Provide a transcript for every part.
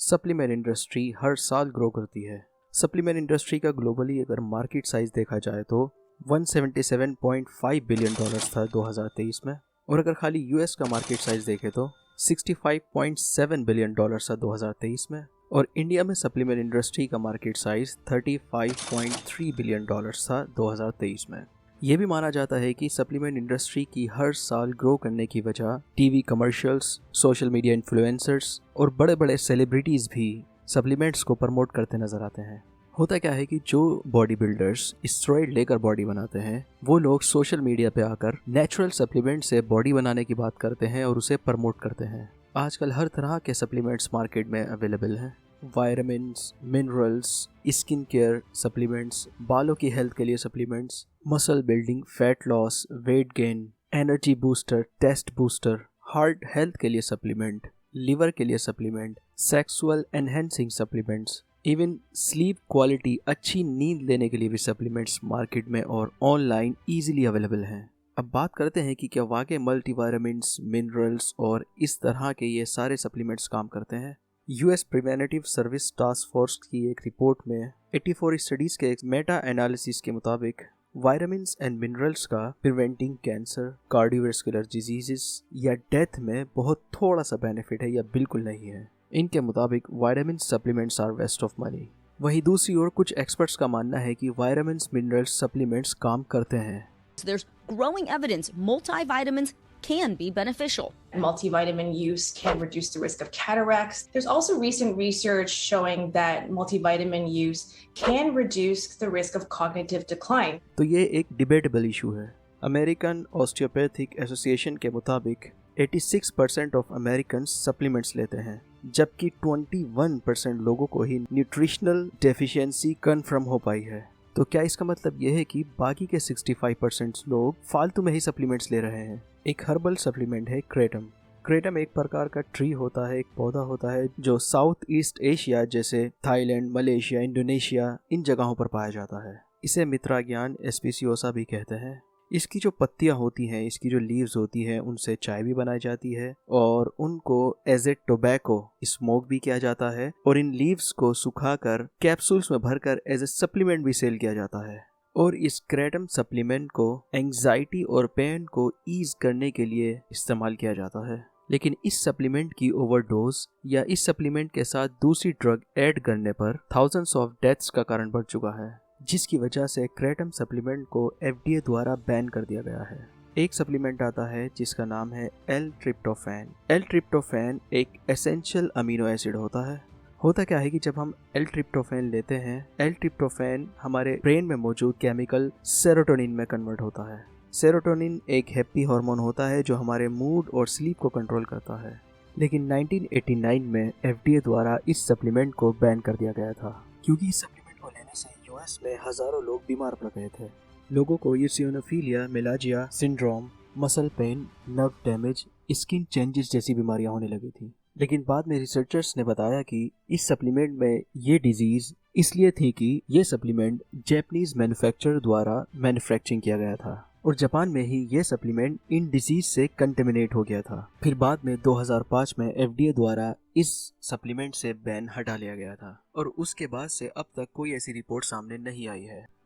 Supplement industry हर साल grow करती है। सप्लीमेंट इंडस्ट्री का ग्लोबली अगर मार्केट साइज देखा जाए तो 177.5 बिलियन डॉलर्स था 2023 में, और अगर खाली यूएस का मार्केट साइज देखें तो 65.7 बिलियन डॉलर्स था 2023 में, और इंडिया में सप्लीमेंट इंडस्ट्री का मार्केट साइज 35.3 बिलियन डॉलर्स था 2023 में। ये भी माना जाता है कि सप्लीमेंट इंडस्ट्री की हर साल ग्रो करने की वजह TV commercials, social media influencers और बड़े बड़े सेलिब्रिटीज़ भी सप्लीमेंट्स को प्रमोट करते नजर आते हैं। होता क्या है कि जो बॉडी बिल्डर्स स्टेरॉइड लेकर बॉडी बनाते हैं वो लोग सोशल मीडिया पे आकर नेचुरल सप्लीमेंट से बॉडी बनाने की बात करते हैं और उसे प्रमोट करते हैं। आजकल हर तरह के सप्लीमेंट्स मार्केट में अवेलेबल हैं। Vitamins, minerals, skin care supplements, बालों की हेल्थ के लिए supplements, muscle building, fat loss, weight gain, energy booster, test booster, heart health के लिए सप्लीमेंट, लिवर के लिए supplement, sexual enhancing supplements, even sleep quality, अच्छी नींद लेने के लिए भी सप्लीमेंट्स मार्केट में और ऑनलाइन इजीली अवेलेबल हैं। अब बात करते हैं कि क्या वाकई मल्टीविटामिन्स, मिनरल्स और इस तरह के ये सारे सप्लीमेंट्स काम करते हैं। US preventive service task force की एक रिपोर्ट में 84 स्टडीज के एक मेटा एनालिसिस के मुताबिक वाइटामिन्स एंड मिनरल्स का प्रिवेंटिंग कैंसर, कार्डियोवैस्कुलर डिजीजेस या डेथ में बहुत थोड़ा सा बेनिफिट है या बिल्कुल नहीं है। इनके मुताबिक vitamin supplements are waste of money. वहीं दूसरी ओर कुछ एक्सपर्ट्स का मानना है कि वाइटामिन्स, मिनरल्स सप्लीमेंट्स काम करते हैं। There's growing evidence multivitamins can be beneficial. Multivitamin use can reduce the risk of cataracts. There's also recent research showing that multivitamin use can reduce the risk of cognitive decline. तो ये एक debatable issue है। American osteopathic association के मुताबिक 86% of American supplements लेते हैं, जबकि 21% लोगों को ही न्यूट्रिशनल डेफिशिएंसी कन्फर्म हो पाई है। तो क्या इसका मतलब यह है कि बाकी के 65% लोग फालतू में ही सप्लीमेंट्स ले रहे हैं। एक हर्बल सप्लीमेंट है क्रेटम। क्रेटम एक प्रकार का ट्री होता है, एक पौधा होता है जो साउथ ईस्ट एशिया जैसे थाईलैंड, मलेशिया, इंडोनेशिया इन जगहों पर पाया जाता है। इसे मित्राग्यान एस्पिसियोसा भी कहते हैं। इसकी जो पत्तियां होती हैं, इसकी जो लीव्स होती हैं, उनसे चाय भी बनाई जाती है और उनको एज ए टोबैको स्मोक भी किया जाता है, और इन लीव्स को सुखाकर कैप्सूल्स में भरकर एज ए सप्लीमेंट भी सेल किया जाता है। और इस क्रेटम सप्लीमेंट को एंजाइटी और पेन को ईज करने के लिए इस्तेमाल किया जाता है। लेकिन इस सप्लीमेंट की ओवरडोज या इस सप्लीमेंट के साथ दूसरी ड्रग ऐड करने पर थाउजेंड्स ऑफ डेथ्स का कारण बढ़ चुका है, जिसकी वजह से क्रेटम सप्लीमेंट को एफडीए द्वारा बैन कर दिया गया है। एक सप्लीमेंट आता है जिसका नाम है एल-ट्रिप्टोफैन। एल-ट्रिप्टोफैन एक एसेंशियल अमीनो एसिड होता है। होता क्या है कि जब हम एल-ट्रिप्टोफैन लेते हैं, एल-ट्रिप्टोफैन हमारे ब्रेन में मौजूद केमिकल सेरोटोनिन में कन्वर्ट होता है। सेरोटोनिन एक हैप्पी हार्मोन होता है जो हमारे मूड और स्लीप को कंट्रोल करता है। लेकिन 1989 में एफडीए द्वारा इस सप्लीमेंट को बैन कर दिया गया था, क्योंकि इस सप्लीमेंट को लेने से यूएस में हजारों लोग बीमार पड़ गए थे। लोगों को eosinophilia, myalgia syndrome, muscle pain, nerve damage, skin changes जैसी बीमारियां होने लगी थी। लेकिन बाद में रिसर्चर्स ने बताया कि इस सप्लीमेंट में ये डिजीज इसलिए थी कि ये सप्लीमेंट जापानीज मैन्युफैक्चरर द्वारा मैन्युफैक्चरिंग किया गया था और जापान में ही ये सप्लीमेंट इन डिजीज से कंटेमिनेट हो गया था। फिर बाद में 2005 में एफडीए द्वारा इस सप्लीमेंट से बैन हटा लिया गया था और उसके बाद से अब तक कोई ऐसी रिपोर्ट सामने नहीं आई है।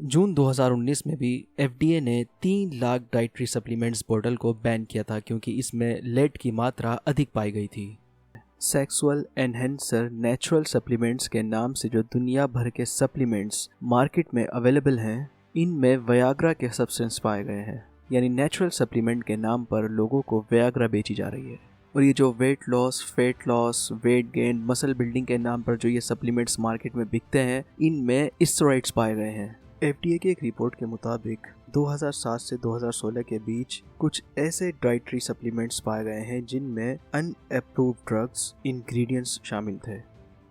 जून 2019 में भी एफडीए ने 3 लाख डाइटरी सप्लीमेंट्स बोतल को बैन किया था क्योंकि इसमें लेड की मात्रा अधिक पाई गई थी। सेक्सुअल एनहेंसर नेचुरल सप्लीमेंट्स के नाम से जो दुनिया भर के सप्लीमेंट्स मार्केट में अवेलेबल हैं, इनमें वयाग्रा के सब्सटेंस पाए गए हैं। यानी नेचुरल सप्लीमेंट के नाम पर लोगों को वयाग्रा बेची जा रही है। और ये जो weight loss, fat loss, weight gain, muscle building के नाम पर जो ये सप्लीमेंट्स मार्केट में बिकते हैं, इनमें स्टेरॉइड्स पाए गए हैं। एफडीए की एक रिपोर्ट के मुताबिक 2007 से 2016 के बीच कुछ ऐसे डाइटरी सप्लीमेंट्स पाए गए हैं जिनमें अनअप्रूव्ड ड्रग्स इंग्रेडिएंट्स शामिल थे।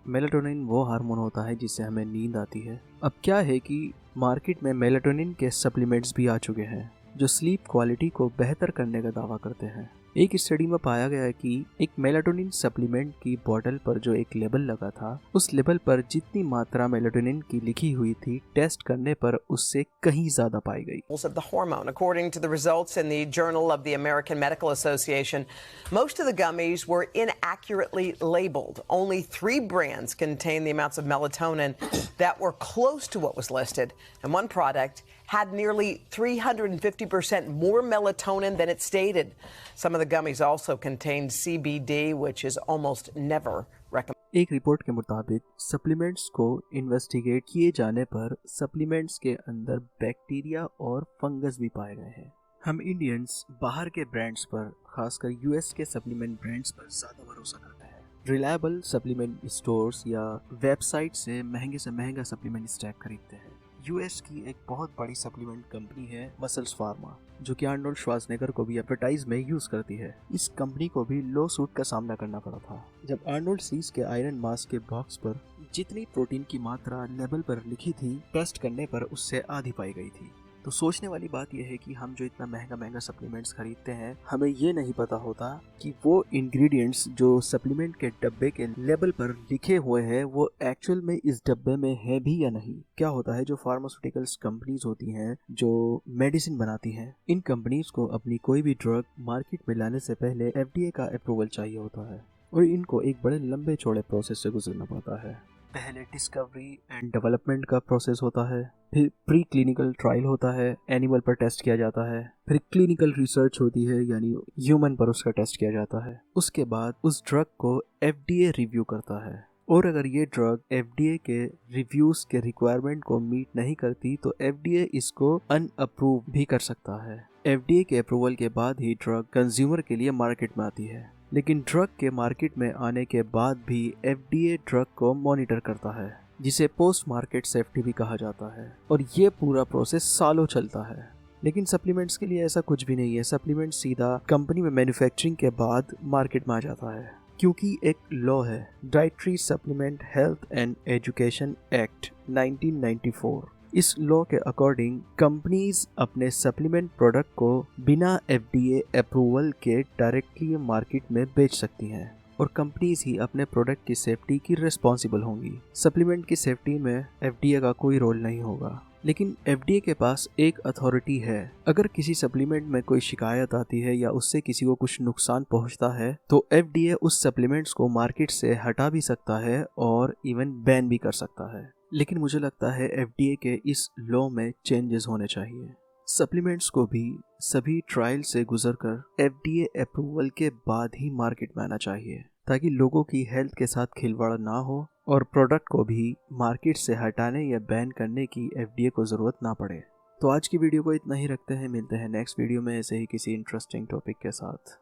मेलाटोनिन वो हार्मोन होता है जिससे हमें नींद आती है। अब क्या है कि मार्केट में मेलाटोनिन के सप्लीमेंट्स भी आ चुके हैं जो स्लीप क्वालिटी को बेहतर करने का दावा करते हैं। एक स्टडी में पाया गया है कि एक मेलाटोनिन सप्लीमेंट की बोतल पर जो एक लेबल लगा था, उस लेबल पर जितनी मात्रा मेलाटोनिन की लिखी हुई थी, टेस्ट करने पर उससे कहीं ज्यादा पाई गई। Of the hormone. According to the results in the Journal of the American Medical Association, most of the gummies were inaccurately labeled. Only 3 brands contained the amounts of melatonin that were close to what was listed, and one product had nearly 350% more melatonin than it stated. Some of the gummies also contained CBD, which is almost never recommended. एक report के मुताबिक supplements को investigate किए जाने पर supplements के अंदर bacteria और फंगस भी पाए गए हैं। हम इंडियंस बाहर के ब्रांड्स पर, खासकर यूएस के सप्लीमेंट ब्रांड्स पर ज़्यादा भरोसा करते हैं। रिलायबल सप्लीमेंट स्टोर्स या वेबसाइट से महंगा सप्लीमेंट स्टैक खरीदते हैं। यूएस की एक बहुत बड़ी सप्लीमेंट कंपनी है मसल्स फार्मा, जो कि आर्नोल्ड श्वार्ज़नेगर को भी एडवर्टाइज में यूज करती है। इस कंपनी को भी लॉ सूट का सामना करना पड़ा था जब आर्नोल्ड सीज के आयरन मास्क के बॉक्स पर जितनी प्रोटीन की मात्रा लेबल पर लिखी थी, टेस्ट करने पर उससे आधी पाई गई थी। तो सोचने वाली बात यह है कि हम जो इतना महंगा सप्लीमेंट्स खरीदते हैं, हमें ये नहीं पता होता कि वो इंग्रेडिएंट्स जो सप्लीमेंट के डब्बे के लेबल पर लिखे हुए हैं वो एक्चुअल में इस डब्बे में है भी या नहीं। क्या होता है, जो फार्मास्यूटिकल्स कंपनीज होती हैं जो मेडिसिन बनाती हैं, इन कंपनीज को अपनी कोई भी ड्रग मार्केट में लाने से पहले FDA का अप्रूवल चाहिए होता है और इनको एक बड़े लंबे चौड़े प्रोसेस से गुजरना पड़ता है। पहले डिस्कवरी एंड डेवलपमेंट का प्रोसेस होता है, फिर प्री क्लिनिकल ट्रायल होता है, एनिमल पर टेस्ट किया जाता है, फिर क्लिनिकल रिसर्च होती है यानी ह्यूमन पर उसका टेस्ट किया जाता है। उसके बाद उस ड्रग को FDA रिव्यू करता है और अगर ये ड्रग FDA के रिव्यूज के रिक्वायरमेंट को मीट नहीं करती तो FDA इसको अनअप्रूव भी कर सकता है। FDA के अप्रूवल के बाद ही ड्रग कंज्यूमर के लिए मार्केट में आती है, लेकिन ड्रग के मार्केट में आने के बाद भी FDA ड्रग को मॉनिटर करता है, जिसे पोस्ट मार्केट सेफ्टी भी कहा जाता है, और ये पूरा प्रोसेस सालों चलता है। लेकिन सप्लीमेंट्स के लिए ऐसा कुछ भी नहीं है। सप्लीमेंट सीधा कंपनी में मैन्युफैक्चरिंग के बाद मार्केट में आ जाता है, क्योंकि एक लॉ है, dietary supplement health and education act 1994। इस लॉ के अकॉर्डिंग कंपनीज अपने सप्लीमेंट प्रोडक्ट को बिना FDA अप्रूवल के डायरेक्टली मार्केट में बेच सकती हैं और कंपनीज ही अपने प्रोडक्ट की सेफ्टी की रिस्पॉन्सिबल होंगी। सप्लीमेंट की सेफ्टी में FDA का कोई रोल नहीं होगा, लेकिन FDA के पास एक अथॉरिटी है। अगर किसी सप्लीमेंट में कोई शिकायत आती है या उससे किसी को कुछ नुकसान पहुंचता है तो FDA उस सप्लीमेंट्स को मार्केट से हटा भी सकता है और इवन बैन भी कर सकता है। लेकिन मुझे लगता है FDA के इस लॉ में चेंजेस होने चाहिए। सप्लीमेंट्स को भी सभी ट्रायल से गुजरकर FDA अप्रूवल के बाद ही मार्केट में आना चाहिए, ताकि लोगों की हेल्थ के साथ खिलवाड़ ना हो और प्रोडक्ट को भी मार्केट से हटाने या बैन करने की FDA को ज़रूरत ना पड़े। तो आज की वीडियो को इतना ही रखते हैं, मिलते हैं नेक्स्ट वीडियो में ऐसे ही किसी इंटरेस्टिंग टॉपिक के साथ।